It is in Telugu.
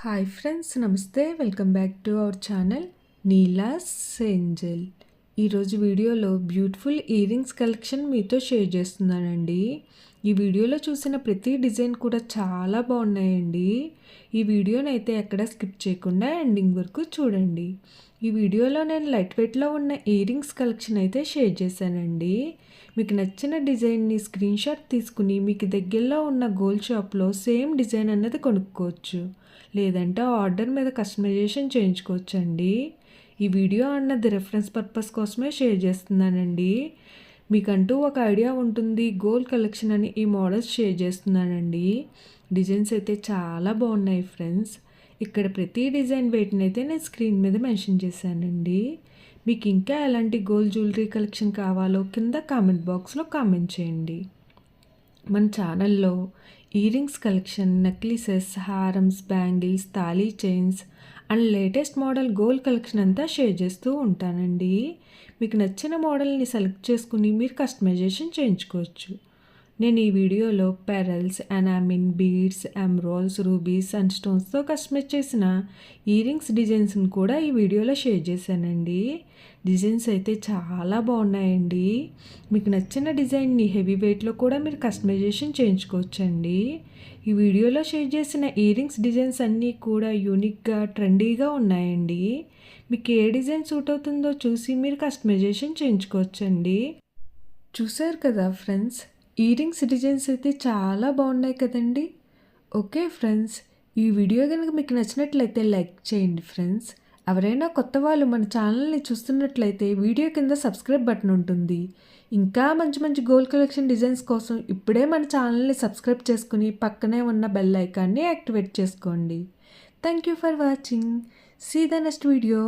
హాయ్ ఫ్రెండ్స్, నమస్తే. Welcome back to our channel Neela's Angel. ఈరోజు వీడియోలో బ్యూటిఫుల్ ఇయర్ రింగ్స్ కలెక్షన్ మీతో షేర్ చేస్తున్నానండి. ఈ వీడియోలో చూసిన ప్రతి డిజైన్ కూడా చాలా బాగున్నాయండి. ఈ వీడియోని అయితే ఎక్కడ స్కిప్ చేయకుండా ఎండింగ్ వరకు చూడండి. ఈ వీడియోలో నేను లైట్ వెయిట్లో ఉన్న ఇయర్ రింగ్స్ కలెక్షన్ అయితే షేర్ చేశానండి. మీకు నచ్చిన డిజైన్ని స్క్రీన్ షాట్ తీసుకుని మీకు దగ్గరలో ఉన్న గోల్డ్ షాప్లో సేమ్ డిజైన్ అన్నది కొనుక్కోవచ్చు, లేదంటే ఆర్డర్ మీద కస్టమైజేషన్ చేయించుకోవచ్చండి. ఈ వీడియో అన్నది రెఫరెన్స్ పర్పస్ కోసమే షేర్ చేస్తున్నానండి. మీకంటూ ఒక ఐడియా ఉంటుంది గోల్డ్ కలెక్షన్ అని ఈ మోడల్స్ షేర్ చేస్తున్నానండి. డిజైన్స్ అయితే చాలా బాగున్నాయి ఫ్రెండ్స్. ఇక్కడ ప్రతి డిజైన్ వెయిట్ని అయితే నేను స్క్రీన్ మీద మెన్షన్ చేశానండి. మీకు ఇంకా ఎలాంటి గోల్డ్ జ్యువెలరీ కలెక్షన్ కావాలో కింద కామెంట్ బాక్స్లో కామెంట్ చేయండి. మన ఛానల్లో ఇయర్ రింగ్స్ కలెక్షన్, నెక్లెసెస్, హారమ్స్, బ్యాంగిల్స్, తాళీ chains and latest model gold collection అంతా షేర్ చేస్తూ ఉంటానండి. మీకు నచ్చిన మోడల్ని సెలెక్ట్ చేసుకుని మీరు కస్టమైజేషన్ చేయించుకోవచ్చు. నేను ఈ వీడియోలో pearls, enamel, beads, emeralds, rubies and స్టోన్స్తో కస్టమైజ్ చేసిన ఇయర్ రింగ్స్ డిజైన్స్ని కూడా ఈ వీడియోలో షేర్ చేశానండి. డిజైన్స్ అయితే చాలా బాగున్నాయండి. మీకు నచ్చిన డిజైన్ని హెవీ వెయిట్లో కూడా మీరు కస్టమైజేషన్ చేయించుకోవచ్చండి. ఈ వీడియోలో షేర్ చేసిన ఇయర్ రింగ్స్ డిజైన్స్ అన్నీ కూడా యూనిక్గా, ట్రెండీగా ఉన్నాయండి. మీకు ఏ డిజైన్ సూట్ అవుతుందో చూసి మీరు కస్టమైజేషన్ చేయించుకోవచ్చండి. చూసారు కదా ఫ్రెండ్స్, ఇయర్ రింగ్స్ డిజైన్స్ అయితే చాలా బాగున్నాయి కదండి. ఓకే ఫ్రెండ్స్, ఈ వీడియో కనుక మీకు నచ్చినట్లయితే లైక్ చేయండి ఫ్రెండ్స్. ఎవరైనా కొత్త వాళ్ళు మన ఛానల్ని చూస్తున్నట్లయితే వీడియో కింద సబ్స్క్రైబ్ బటన్ ఉంటుంది. ఇంకా మంచి మంచి గోల్డ్ కలెక్షన్ డిజైన్స్ కోసం ఇప్పుడే మన ఛానల్ని సబ్స్క్రైబ్ చేసుకుని పక్కనే ఉన్న బెల్ ఐకాన్ని యాక్టివేట్ చేసుకోండి. Thank you for watching. See the next video.